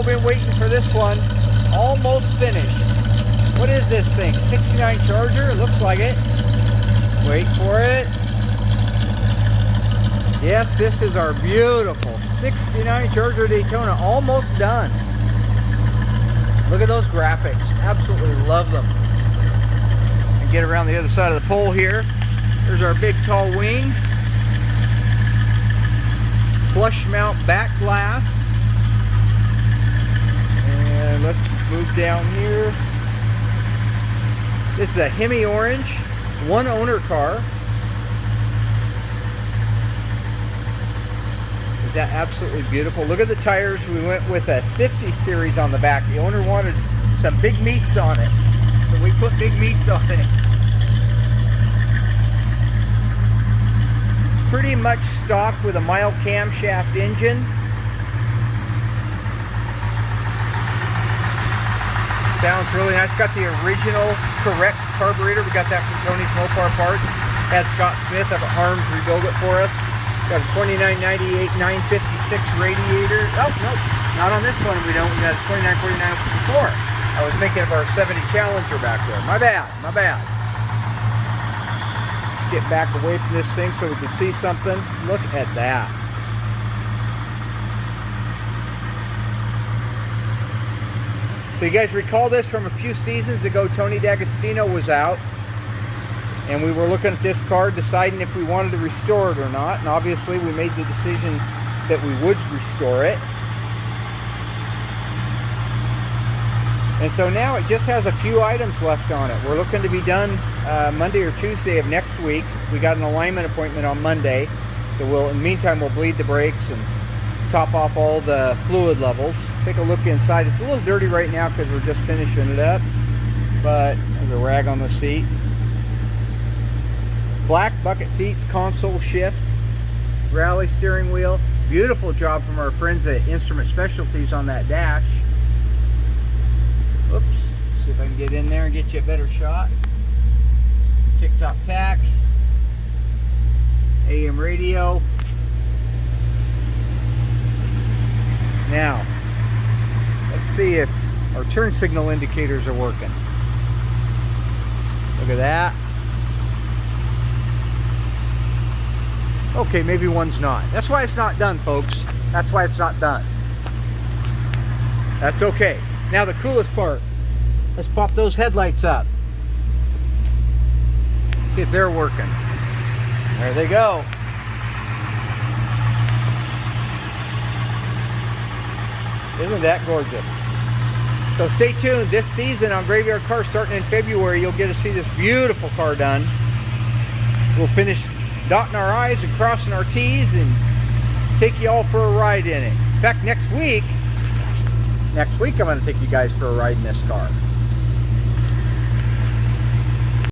been waiting for this one. Almost finished. What is this thing? 69 Charger? It looks like it. Wait for it. Yes, this is our beautiful 69 Charger Daytona. Almost done. Look at those graphics. Absolutely love them. And get around the other side of the pole here. There's our big tall wing. Flush mount back glass. And let's move down here. This is a Hemi orange, one owner car. Is that absolutely beautiful? Look at the tires. We went with a 50 series on the back. The owner wanted some big meats on it, so we put big meats on it. Pretty much stock with a mild camshaft engine. Sounds really nice. Got the original correct carburetor. We got that from Tony's Mopar Parts. Had Scott Smith up at Harms rebuild it for us. Got a 2998 956 radiator. Oh, no, not on this one we don't. We got a 2949 I was thinking of our 70 Challenger back there. My bad, my bad. Get back away from this thing so we can see something. Look at that. So you guys recall this from a few seasons ago. Tony D'Agostino was out and we were looking at this car deciding if we wanted to restore it or not, and obviously we made the decision that we would restore it. And so now it just has a few items left on it. We're looking to be done Monday or Tuesday of next week. We got an alignment appointment on Monday, so in the meantime we'll bleed the brakes and top off all the fluid levels. Take a look inside. It's a little dirty right now because we're just finishing it up, but there's a rag on the seat. Black bucket seats, console shift, rally steering wheel. Beautiful job from our friends at Instrument Specialties on that dash. Oops, see if I can get in there and get you a better shot. Tick-tock tack, AM radio. Now, let's see if our turn signal indicators are working. Look at that. Okay, maybe one's not. That's why it's not done, folks. That's why it's not done. That's okay. Now the coolest part. Let's pop those headlights up. See if they're working. There they go. Isn't that gorgeous? So stay tuned. This season on Graveyard Cars, starting in February, you'll get to see this beautiful car done. We'll finish dotting our I's and crossing our T's and take you all for a ride in it. In fact, next week I'm going to take you guys for a ride in this car.